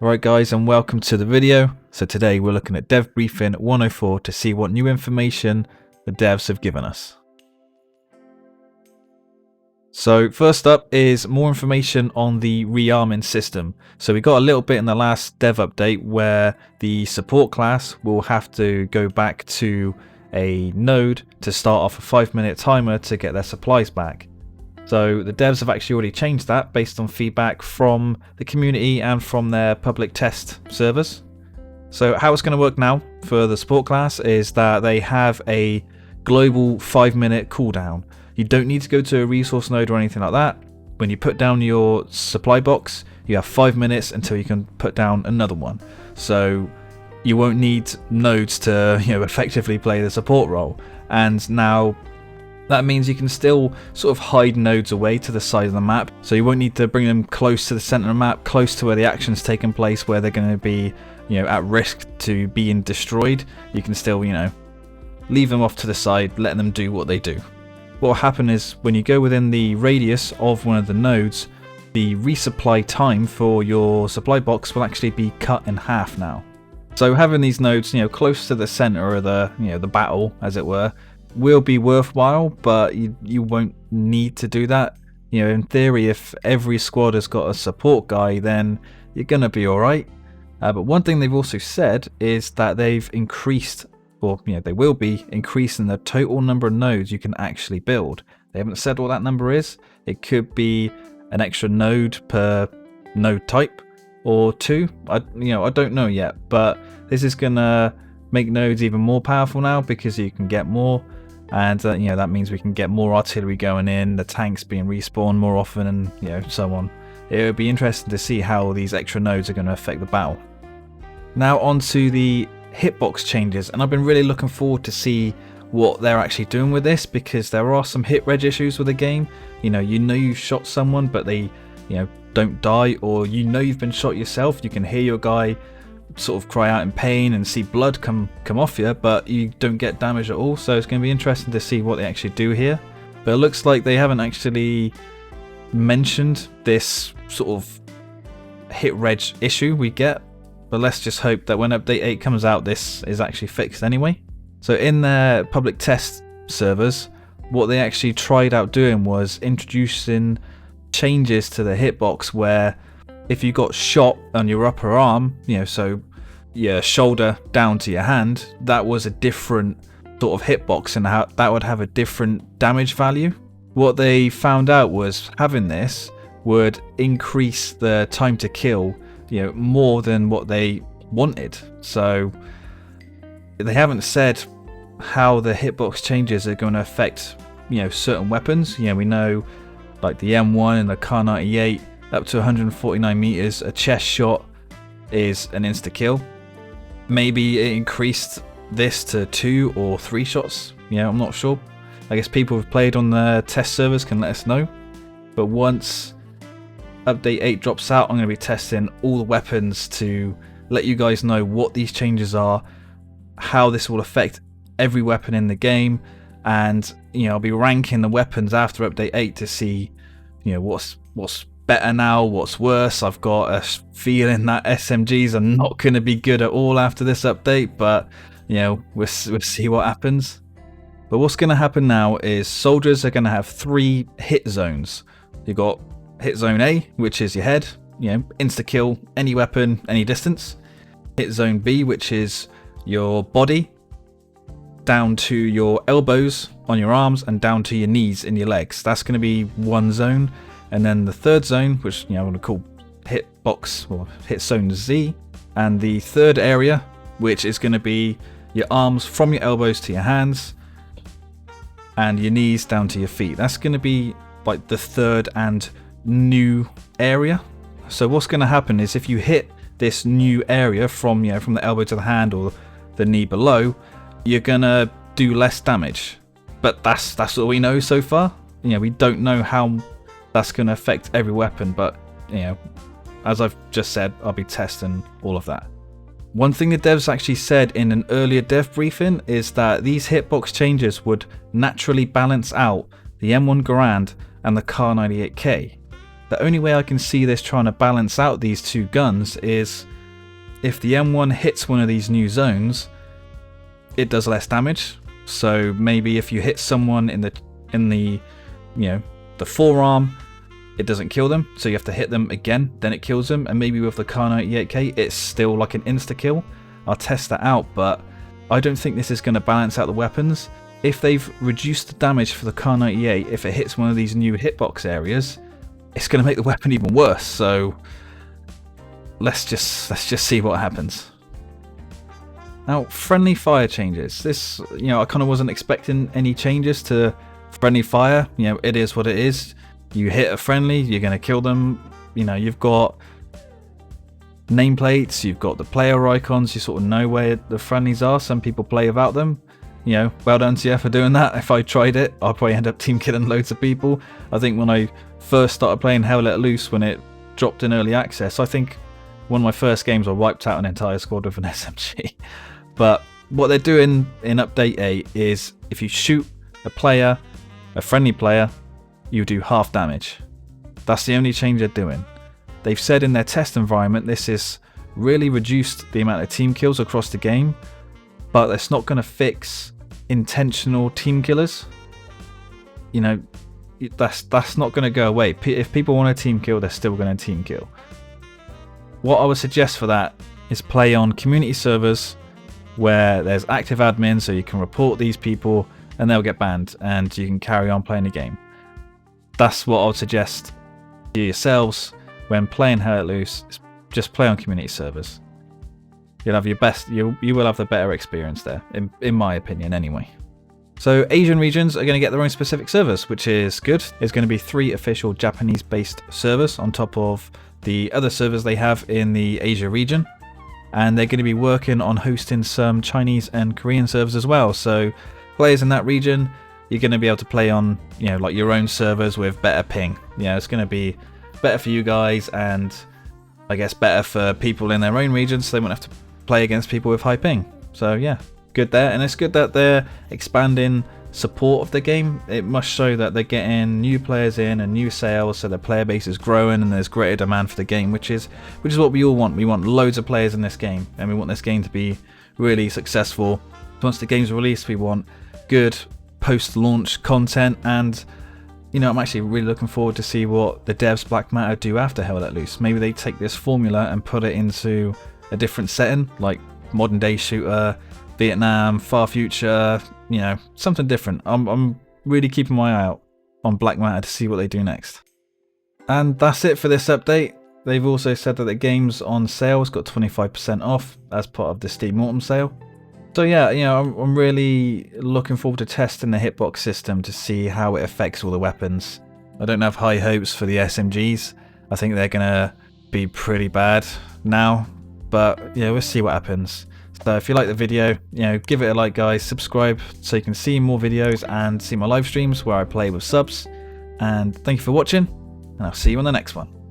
Alright guys, and welcome to the video. So today we're looking at Dev Briefing 104 to see what new information the devs have given us. So first up is more information on the rearming system. So we got a little bit in the last dev update where the support class will have to go back to a node to start off a 5-minute timer to get their supplies back. So the devs have actually already changed that based on feedback from the community and from their public test servers. So how it's going to work now for the support class is that they have a global 5-minute cooldown. You don't need to go to a resource node or anything like that. When you put down your supply box, you have 5 minutes until you can put down another one. So you won't need nodes to effectively play the support role. And now that means you can still sort of hide nodes away to the side of the map, so you won't need to bring them close to the center of the map, close to where the action's taking place, where they're going to be at risk to being destroyed. You can still leave them off to the side, letting them do what they do. What will happen is when you go within the radius of one of the nodes, the resupply time for your supply box will actually be cut in half now. So having these nodes close to the center of the battle, as it were, will be worthwhile, but you won't need to do that. In theory, if every squad has got a support guy, then you're gonna be alright. But one thing they've also said is that they've increased, or they will be increasing the total number of nodes you can actually build. They haven't said what that number is. It could be an extra node per node type or two. I don't know yet, but this is gonna make nodes even more powerful now because you can get more. And that means we can get more artillery going in, the tanks being respawned more often, and so on. It would be interesting to see how these extra nodes are going to affect the battle. Now on to the hitbox changes, and I've been really looking forward to see what they're actually doing with this, because there are some hit reg issues with the game. You've shot someone, but they don't die, or you've been shot yourself. You can hear your guy sort of cry out in pain and see blood come off you, but you don't get damage at all. So it's going to be interesting to see what they actually do here. But it looks like they haven't actually mentioned this sort of hit reg issue we get, but let's just hope that when update 8 comes out, this is actually fixed anyway. So in their public test servers, what they actually tried out doing was introducing changes to the hitbox where if you got shot on your upper arm, so your shoulder down to your hand, that was a different sort of hitbox, and how that would have a different damage value. What they found out was having this would increase the time to kill, more than what they wanted. So they haven't said how the hitbox changes are going to affect, certain weapons. We know like the M1 and the Kar 98. Up to 149 meters, a chest shot is an insta-kill. Maybe it increased this to 2 or 3 shots. I'm not sure. I guess people who've played on the test servers can let us know. But once update 8 drops out, I'm going to be testing all the weapons to let you guys know what these changes are, how this will affect every weapon in the game, and I'll be ranking the weapons after update 8 to see what's better now, what's worse. I've got a feeling that SMGs are not going to be good at all after this update, but we'll see what happens. But what's going to happen now is soldiers are going to have 3 hit zones. You've got hit zone A, which is your head, insta kill any weapon, any distance. Hit zone B, which is your body down to your elbows on your arms and down to your knees in your legs. That's going to be one zone. And then the third zone, which I'm going to call hitbox or hit zone Z, and the third area, which is going to be your arms from your elbows to your hands and your knees down to your feet. That's going to be like the third and new area. So what's going to happen is if you hit this new area from from the elbow to the hand or the knee below, you're going to do less damage. But that's all we know so far. We don't know how that's going to affect every weapon, but as I've just said, I'll be testing all of that. One thing the devs actually said in an earlier dev briefing is that these hitbox changes would naturally balance out the M1 Garand and the Kar 98K. The only way I can see this trying to balance out these two guns is if the M1 hits one of these new zones, it does less damage. So maybe if you hit someone in the the forearm, it doesn't kill them, so you have to hit them again, then it kills them. And maybe with the Kar 98K, it's still like an insta kill. I'll test that out, but I don't think this is going to balance out the weapons. If they've reduced the damage for the Kar 98, if it hits one of these new hitbox areas, it's going to make the weapon even worse. So let's just see what happens. Now, friendly fire changes. This, I kind of wasn't expecting any changes to friendly fire. It is what it is. You hit a friendly, you're going to kill them. You've got nameplates, you've got the player icons, you sort of know where the friendlies are. Some people play without them. Well done to you for doing that. If I tried it, I'd probably end up team killing loads of people. I think when I first started playing Hell Let Loose, when it dropped in early access, I think one of my first games I wiped out an entire squad with an SMG. But what they're doing in Update 8 is if you shoot a player, a friendly player, you do half damage. That's the only change they're doing. They've said in their test environment this has really reduced the amount of team kills across the game, but that's not going to fix intentional team killers. That's not going to go away. If people want to team kill, they're still going to team kill. What I would suggest for that is play on community servers where there's active admins, so you can report these people and they'll get banned and you can carry on playing the game. That's what I would suggest to yourselves when playing Hell Let Loose. Just play on community servers. You'll have your best. You will have the better experience there, in my opinion, anyway. So Asian regions are going to get their own specific servers, which is good. There's going to be 3 official Japanese-based servers on top of the other servers they have in the Asia region, and they're going to be working on hosting some Chinese and Korean servers as well. So players in that region, you're going to be able to play on, like your own servers with better ping. It's going to be better for you guys, and I guess better for people in their own region, so they won't have to play against people with high ping. So yeah, good there. And it's good that they're expanding support of the game. It must show that they're getting new players in and new sales, so their player base is growing and there's greater demand for the game, which is what we all want. We want loads of players in this game, and we want this game to be really successful. Once the game's released, we want good post-launch content, and I'm actually really looking forward to see what the devs Black Matter do after Hell Let Loose. Maybe they take this formula and put it into a different setting, like modern day shooter, Vietnam, far future, something different. I'm really keeping my eye out on Black Matter to see what they do next. And that's it for this update. They've also said that the game's on sale. It's got 25% off as part of the Steam Autumn sale. So yeah, I'm really looking forward to testing the hitbox system to see how it affects all the weapons. I don't have high hopes for the SMGs. I think they're gonna be pretty bad now, but we'll see what happens. So if you like the video, give it a like, guys. Subscribe so you can see more videos and see my live streams where I play with subs. And thank you for watching, and I'll see you on the next one.